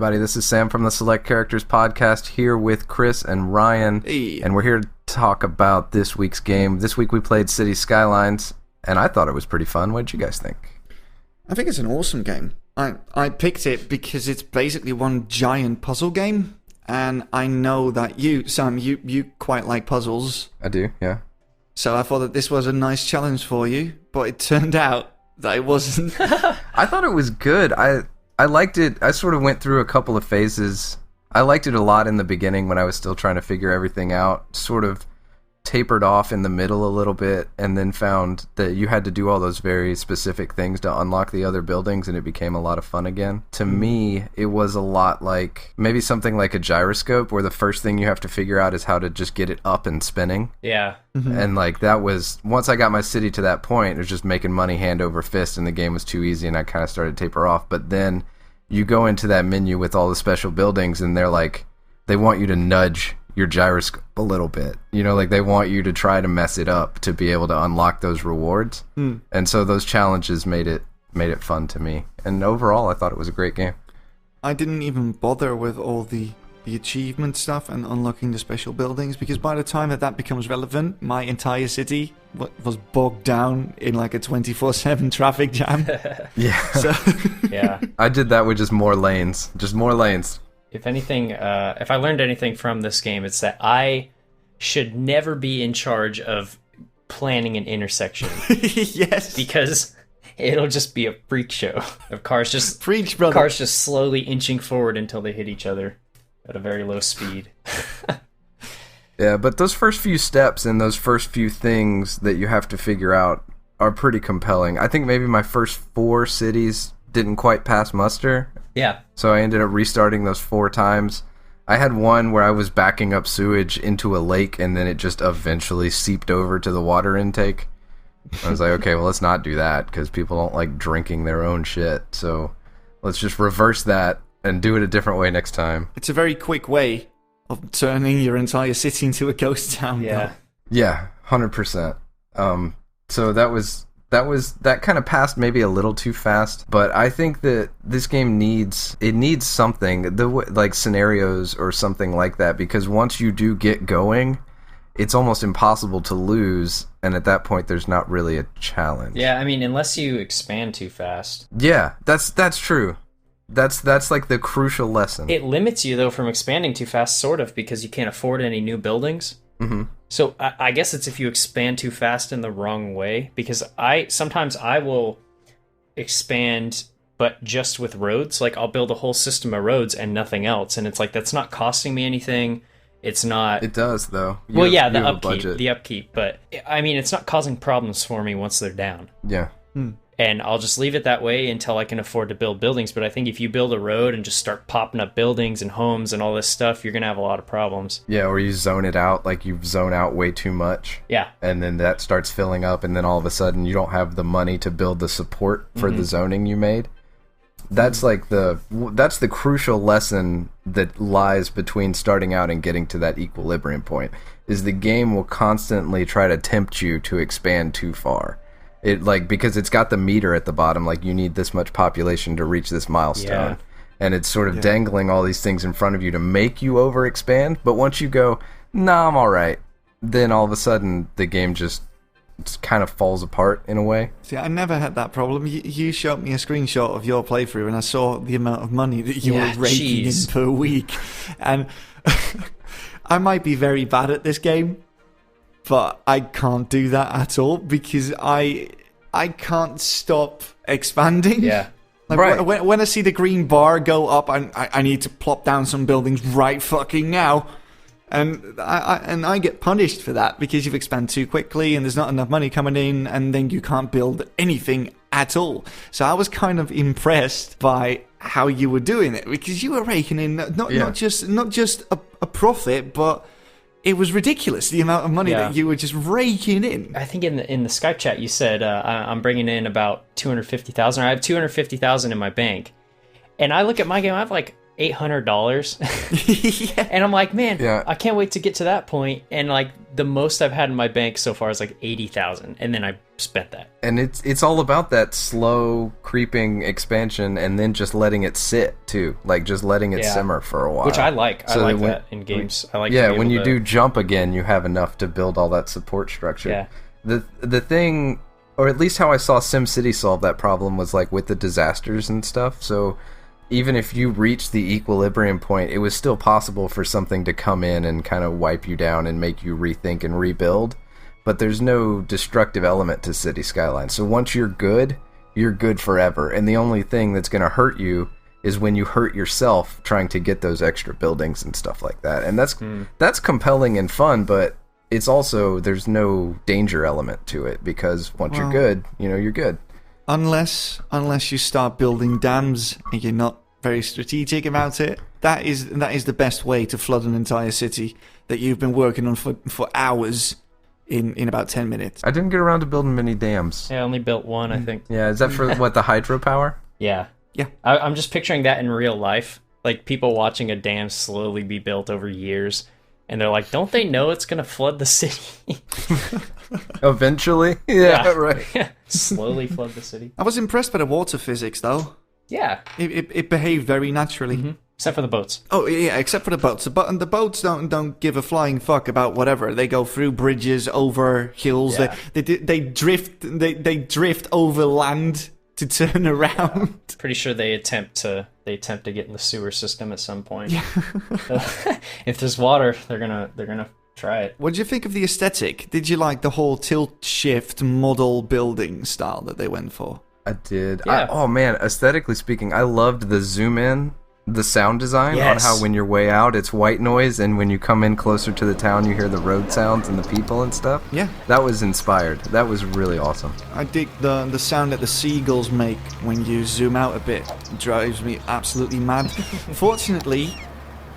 everybody. This is Sam from the Select Characters podcast here with Chris and Ryan. Hey. And we're here to talk about this week's game. This week we played City Skylines, and I thought it was pretty fun. What did you guys think? I think it's an awesome game. I picked it because it's basically one giant puzzle game, and I know that you, Sam, you quite like puzzles. I do, yeah. So I thought that this was a nice challenge for you, but it turned out that it wasn't. I thought it was good. I liked it. I sort of went through a couple of phases. I liked it a lot in the beginning when I was still trying to figure everything out. Sort of tapered off in the middle a little bit, and then found that you had to do all those very specific things to unlock the other buildings, and it became a lot of fun again. To me, it was a lot like maybe something like a gyroscope, where the first thing you have to figure out is how to just get it up and spinning. Yeah. Mm-hmm. And like that was, once I got my city to that point, it was just making money hand over fist, and the game was too easy, and I kind of started to taper off. But then you go into that menu with all the special buildings, and they're like, they want you to nudge your gyroscope a little bit, you know, like they want you to try to mess it up to be able to unlock those rewards. And so those challenges made it fun to me, and overall I thought it was a great game. I didn't even bother with all the achievement stuff and unlocking the special buildings, because by the time that becomes relevant, my entire city was bogged down in like a 24/7 traffic jam. Yeah. So Yeah. I did that with just more lanes. If anything, if I learned anything from this game, it's that I should never be in charge of planning an intersection. yes, Because it'll just be a freak show of cars just preach, brother. cars just slowly inching forward until they hit each other at a very low speed. Yeah, but those first few steps and those first few things that you have to figure out are pretty compelling. I think maybe my first 4 cities didn't quite pass muster. Yeah. So I ended up restarting those 4 times. I had one where I was backing up sewage into a lake, and then it just eventually seeped over to the water intake. I was like, okay, well, let's not do that, because people don't like drinking their own shit. So let's just reverse that and do it a different way next time. It's a very quick way of turning your entire city into a ghost town. Yeah. though. Yeah, 100%. So that kind of passed maybe a little too fast, but I think that this game needs something, like scenarios or something like that, because once you do get going, it's almost impossible to lose, and at that point there's not really a challenge. Yeah, I mean, unless you expand too fast. Yeah, that's true. That's like the crucial lesson. It limits you, though, from expanding too fast, sort of, because you can't afford any new buildings. Mm-hmm. So I guess it's if you expand too fast in the wrong way, because sometimes I will expand, but just with roads. Like, I'll build a whole system of roads and nothing else, and it's like, that's not costing me anything. It's not. It does, though. The upkeep, but I mean, it's not causing problems for me once they're down. Yeah. And I'll just leave it that way until I can afford to build buildings. But I think if you build a road and just start popping up buildings and homes and all this stuff, you're going to have a lot of problems. Yeah, or you zone it out, like you zone out way too much. Yeah. And then that starts filling up, and then all of a sudden you don't have the money to build the support for the zoning you made. That's like that's the crucial lesson that lies between starting out and getting to that equilibrium point, is the game will constantly try to tempt you to expand too far. It because it's got the meter at the bottom, like you need this much population to reach this milestone. Yeah. And it's sort of dangling all these things in front of you to make you overexpand. But once you go, nah, I'm all right, then all of a sudden the game just kind of falls apart in a way. See, I never had that problem. You showed me a screenshot of your playthrough, and I saw the amount of money that you were raking in per week. And I might be very bad at this game, but I can't do that at all, because I can't stop expanding. Yeah. Like, right. When I see the green bar go up, I need to plop down some buildings right fucking now. And I get punished for that, because you've expanded too quickly and there's not enough money coming in, and then you can't build anything at all. So I was kind of impressed by how you were doing it, because you were raking in not just a profit, but it was ridiculous, the amount of money that you were just raking in. I think in the Skype chat you said I'm bringing in about 250,000. I have 250,000 in my bank, and I look at my game. I have like $800. Yeah. And I'm like, man, Yeah. I can't wait to get to that point. And like the most I've had in my bank so far is like 80,000, and then I spent that. And it's all about that slow creeping expansion and then just letting it sit too, like just letting it Yeah. simmer for a while. Which I like. I So like that when- that in games. I like. Yeah, to be when able you to- do jump again, you have enough to build all that support structure. Yeah. The thing, or at least how I saw SimCity solve that problem, was like with the disasters and stuff. So even if you reach the equilibrium point, it was still possible for something to come in and kind of wipe you down and make you rethink and rebuild. But there's no destructive element to City Skylines. So once you're good forever. And the only thing that's going to hurt you is when you hurt yourself trying to get those extra buildings and stuff like that. And that's compelling and fun, but it's also, there's no danger element to it, because once you're good, you're good. Unless you start building dams and you're not very strategic about it, that is the best way to flood an entire city that you've been working on for hours in about 10 minutes. I didn't get around to building many dams. Yeah, I only built one, I think. Yeah, is that for what, the hydropower? Yeah. Yeah. I'm just picturing that in real life. Like people watching a dam slowly be built over years. And they're like, don't they know it's going to flood the city? Eventually? Yeah, right. Slowly flood the city. I was impressed by the water physics, though. Yeah. It behaved very naturally. Except for the boats. Oh yeah, except for the boats. The boats don't give a flying fuck about whatever. They go through bridges, over hills. Yeah. They drift over land to turn around. Pretty sure they attempt to get in the sewer system at some point. Yeah. If there's water, they're gonna try it. What did you think of the aesthetic? Did you like the whole tilt shift model building style that they went for? I did. Yeah. Oh man, aesthetically speaking, I loved the zoom in, the sound design Yes. on how when you're way out, it's white noise, and when you come in closer to the town, you hear the road sounds and the people and stuff. Yeah. That was inspired. That was really awesome. I dig the sound that the seagulls make when you zoom out a bit. It drives me absolutely mad. Fortunately,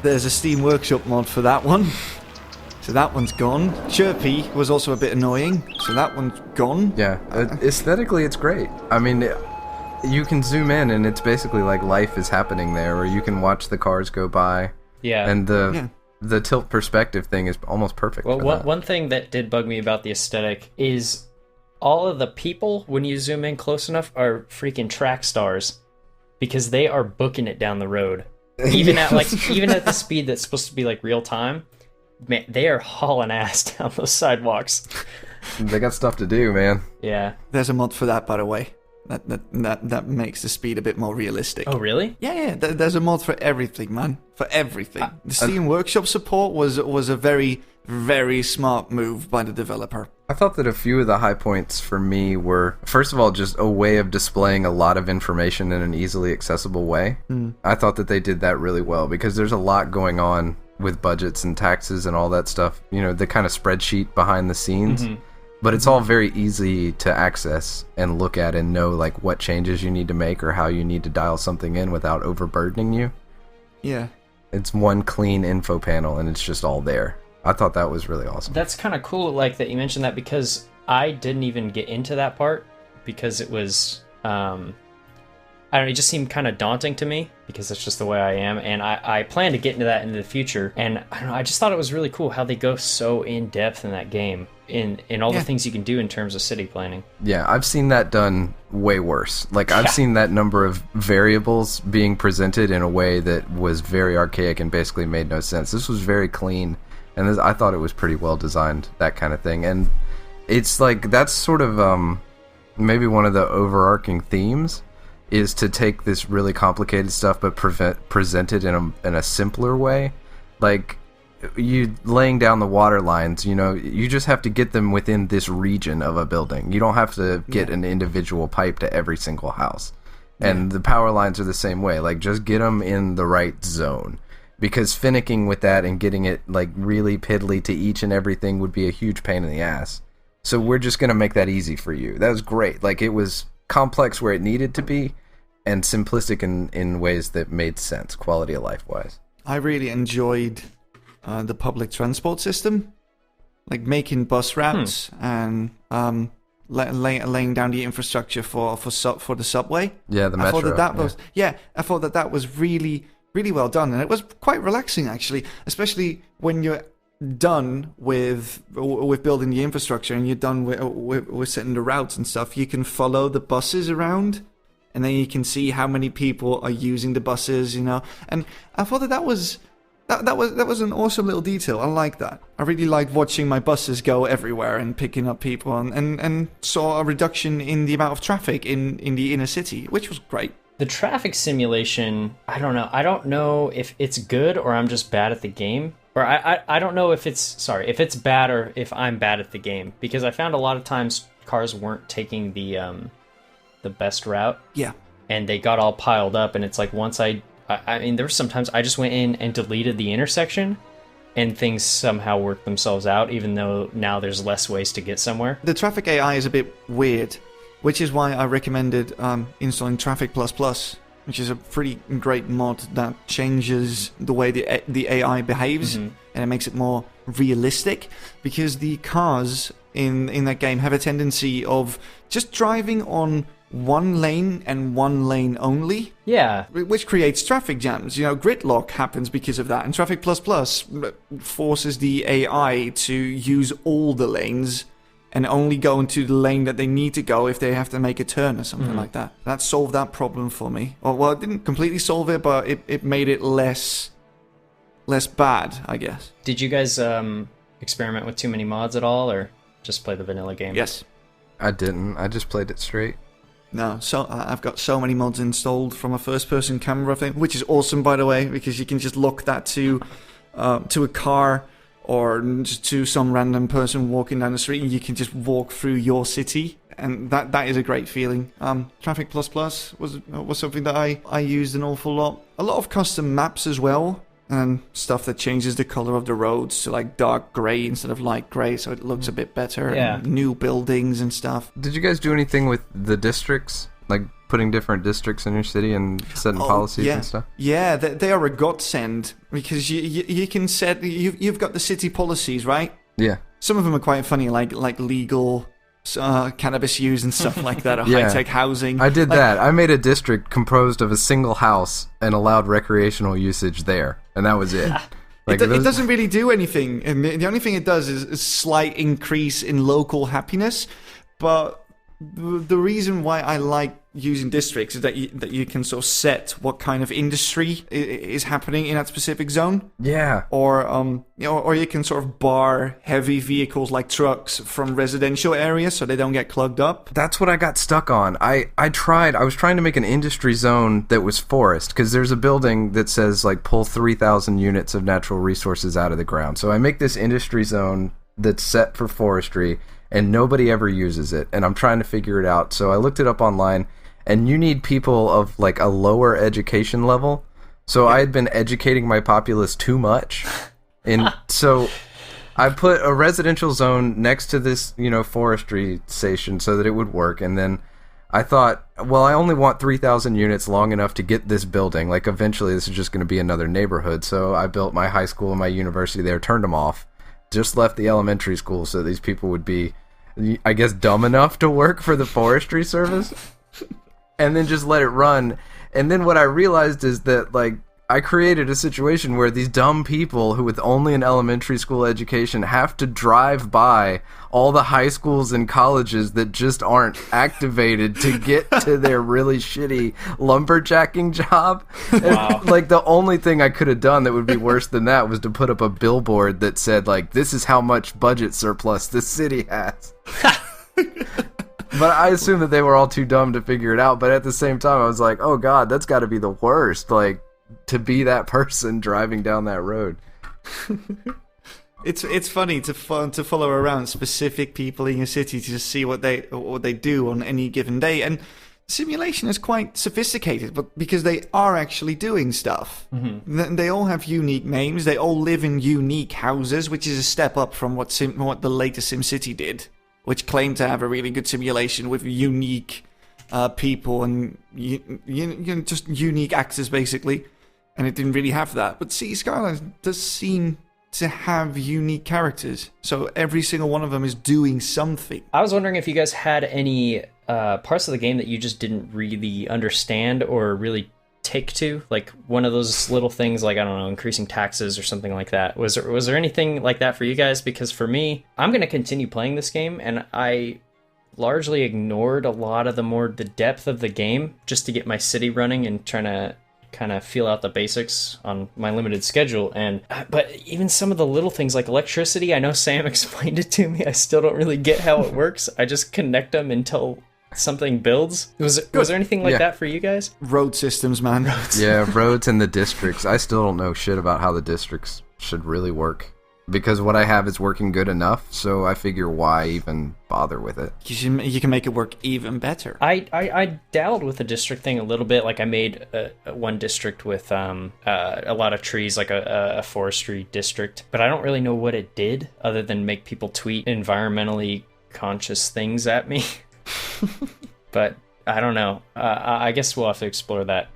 there's a Steam Workshop mod for that one. So that one's gone. Chirpy was also a bit annoying, so that one's gone. Yeah, aesthetically, it's great. I mean, you can zoom in, and it's basically like life is happening there, or you can watch the cars go by. Yeah. And the tilt perspective thing is almost perfect. Well, for that. one thing that did bug me about the aesthetic is all of the people, when you zoom in close enough, are freaking track stars, because they are booking it down the road. Even at the speed that's supposed to be like real time, man, they are hauling ass down those sidewalks. They got stuff to do, man. Yeah. There's a mod for that, by the way. That makes the speed a bit more realistic. Oh, really? Yeah. There's a mod for everything, man. For everything. The Steam Workshop support was a very, very smart move by the developer. I thought that a few of the high points for me were, first of all, just a way of displaying a lot of information in an easily accessible way. I thought that they did that really well, because there's a lot going on with budgets and taxes and all that stuff. The kind of spreadsheet behind the scenes. But it's all very easy to access and look at and know like what changes you need to make or how you need to dial something in without overburdening you. Yeah. It's one clean info panel and it's just all there. I thought that was really awesome. That's kind of cool, like that you mentioned that, because I didn't even get into that part because it was, I don't know, it just seemed kind of daunting to me because that's just the way I am, and I plan to get into that in the future. And I don't know, I just thought it was really cool how they go so in depth in that game in all the things you can do in terms of city planning. Yeah, I've seen that done way worse. Like, I've seen that number of variables being presented in a way that was very archaic and basically made no sense. This was very clean, and I thought it was pretty well designed, that kind of thing. And it's like, that's sort of maybe one of the overarching themes, is to take this really complicated stuff but present it in a simpler way. Like, you laying down the water lines, you just have to get them within this region of a building. You don't have to get an individual pipe to every single house. And the power lines are the same way. Like, just get them in the right zone. Because finicking with that and getting it like really piddly to each and everything would be a huge pain in the ass. So we're just going to make that easy for you. That was great. Like, it was complex where it needed to be, and simplistic in ways that made sense, quality of life wise. I really enjoyed the public transport system, like making bus routes and laying down the infrastructure for the subway. Yeah, the metro. I thought that was really, really well done, and it was quite relaxing actually, especially when you're done with building the infrastructure and you're done with setting the routes and stuff. You can follow the buses around, and then you can see how many people are using the buses, you know. And I thought that was an awesome little detail. I like that. I really liked watching my buses go everywhere and picking up people, and saw a reduction in the amount of traffic in the inner city, which was great. The traffic simulation, I don't know. I don't know if it's good or I'm just bad at the game. Or I don't know if it's bad or if I'm bad at the game. Because I found a lot of times cars weren't taking the best route. Yeah. And they got all piled up, and it's like once I mean, there were sometimes I just went in and deleted the intersection, and things somehow worked themselves out, even though now there's less ways to get somewhere. The traffic AI is a bit weird, which is why I recommended installing Traffic++, which is a pretty great mod that changes the way the AI behaves, and it makes it more realistic, because the cars in that game have a tendency of just driving on one lane and one lane only. Yeah. Which creates traffic jams. You know, gridlock happens because of that. And Traffic++ forces the AI to use all the lanes and only go into the lane that they need to go if they have to make a turn or something like that. That solved that problem for me. Well, it didn't completely solve it, but it made it less bad, I guess. Did you guys experiment with too many mods at all, or just play the vanilla game? Yes. I didn't. I just played it straight. No, so I've got so many mods installed from a first-person camera thing, which is awesome, by the way, because you can just lock that to a car or just to some random person walking down the street, and you can just walk through your city, and that is a great feeling. Traffic++ was something that I used an awful lot. A lot of custom maps as well, and stuff that changes the color of the roads to like dark gray instead of light gray, so it looks a bit better. Yeah. And new buildings and stuff. Did you guys do anything with the districts? Like putting different districts in your city and setting policies and stuff? Yeah, they are a godsend, because you can set... You've got the city policies, right? Yeah. Some of them are quite funny, like legal cannabis use and stuff like that, or high-tech housing. I did that. I made a district composed of a single house and allowed recreational usage there, and that was it. It doesn't really do anything, and the only thing it does is a slight increase in local happiness, but the reason why I like using districts is that you can sort of set what kind of industry is happening in that specific zone. Yeah. Or or you can sort of bar heavy vehicles like trucks from residential areas so they don't get clogged up. That's what I got stuck on. I was trying to make an industry zone that was forest, because there's a building that says like pull 3,000 units of natural resources out of the ground. So I make this industry zone that's set for forestry, and nobody ever uses it, and I'm trying to figure it out. So I looked it up online, and you need people of like a lower education level. So I had been educating my populace too much, and so I put a residential zone next to this, forestry station so that it would work. And then I thought, well, I only want 3,000 units long enough to get this building. Like eventually this is just going to be another neighborhood. So I built my high school and my university there, turned them off, just left the elementary school so these people would be, I guess, dumb enough to work for the forestry service, and then just let it run. And then what I realized is that, like, I created a situation where these dumb people who with only an elementary school education have to drive by all the high schools and colleges that just aren't activated to get to their really shitty lumberjacking job. Wow. And, like, the only thing I could have done that would be worse than that was to put up a billboard that said, like, this is how much budget surplus this city has. But I assume that they were all too dumb to figure it out. But at the same time, I was like, oh God, that's got to be the worst. Like, to be that person driving down that road. It's funny to follow around specific people in your city to just see what they do on any given day, and simulation is quite sophisticated, but because they are actually doing stuff. Mm-hmm. They all have unique names. They all live in unique houses, which is a step up from what the latest SimCity did, which claimed to have a really good simulation with unique people and just unique actors basically. And it didn't really have that. But City Skylines does seem to have unique characters. So every single one of them is doing something. I was wondering if you guys had any parts of the game that you just didn't really understand or really Take-Two, like one of those little things, like, I don't know, increasing taxes or something like that. Was there anything like that for you guys? Because for me, I'm going to continue playing this game, and I largely ignored a lot of the depth of the game just to get my city running and trying to kind of feel out the basics on my limited schedule. But even some of the little things like electricity, I know Sam explained it to me. I still don't really get how it works. I just connect them until something builds. Was there anything like that for you guys? Road systems, man. Yeah, roads and the districts. I still don't know shit about how the districts should really work, because what I have is working good enough, so I figure why even bother with it. You can make it work even better. I dabbled with the district thing a little bit. Like, I made one district with a lot of trees, like a forestry district, but I don't really know what it did other than make people tweet environmentally conscious things at me. But I don't know. I guess we'll have to explore that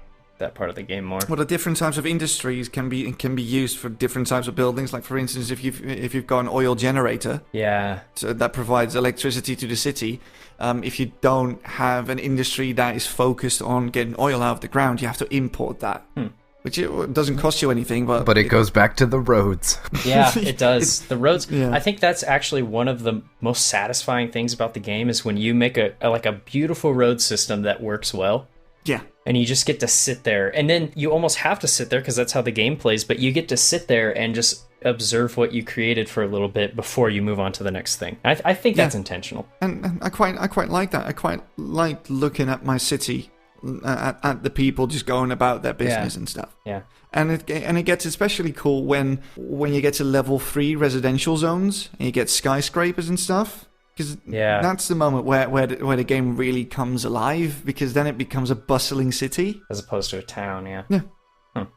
part of the game more. Well, the different types of industries can be used for different types of buildings. Like, for instance, if you've got an oil generator, so that provides electricity to the city. If you don't have an industry that is focused on getting oil out of the ground, you have to import that. Which it doesn't cost you anything, but it goes back to the roads. Yeah, it does. The roads. Yeah. I think that's actually one of the most satisfying things about the game is when you make a beautiful road system that works well. Yeah. And you just get to sit there, and then you almost have to sit there because that's how the game plays. But you get to sit there and just observe what you created for a little bit before you move on to the next thing. I think that's intentional. And I quite like that. I quite like looking at my city. At the people just going about their business and stuff. Yeah. And it gets especially cool when you get to level 3 residential zones and you get skyscrapers and stuff. Because that's the moment where the game really comes alive, because then it becomes a bustling city. As opposed to a town, yeah. Yeah.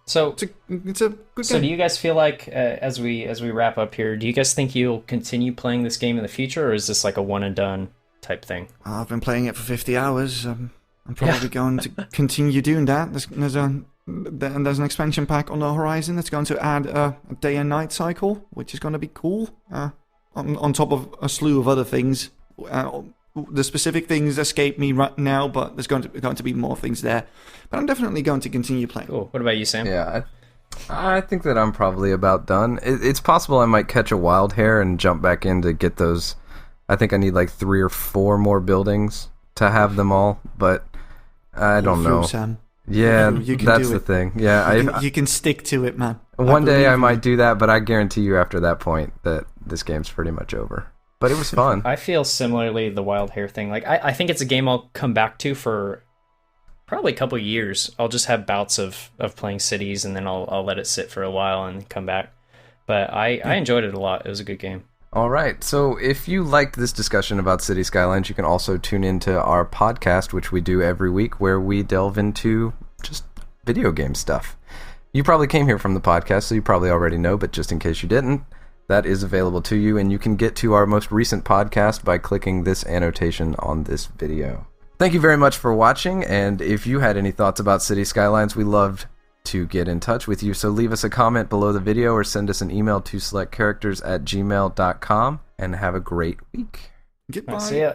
So it's a good game. So do you guys feel like, as we wrap up here, do you guys think you'll continue playing this game in the future, or is this like a one and done type thing? I've been playing it for 50 hours. I'm probably going to continue doing that. There's an expansion pack on the horizon that's going to add a day and night cycle, which is going to be cool. On top of a slew of other things. The specific things escape me right now, but there's going to be more things there. But I'm definitely going to continue playing. Cool. What about you, Sam? Yeah, I think that I'm probably about done. It's possible I might catch a wild hair and jump back in to get those. I think I need like 3 or 4 more buildings to have them all, but I don't know. Sam. Yeah, that's the thing. Yeah, you can stick to it, man. One day I might do that, but I guarantee you after that point that this game's pretty much over. But it was fun. I feel similarly the wild hair thing. Like, I think it's a game I'll come back to for probably a couple years. I'll just have bouts of playing cities, and then I'll let it sit for a while and come back. But I enjoyed it a lot. It was a good game. All right, so if you liked this discussion about City Skylines, you can also tune into our podcast, which we do every week, where we delve into just video game stuff. You probably came here from the podcast, so you probably already know, but just in case you didn't, that is available to you, and you can get to our most recent podcast by clicking this annotation on this video. Thank you very much for watching, and if you had any thoughts about City Skylines, we loved to get in touch with you, so leave us a comment below the video or send us an email to selectcharacters@gmail.com, and have a great week. Goodbye. See ya.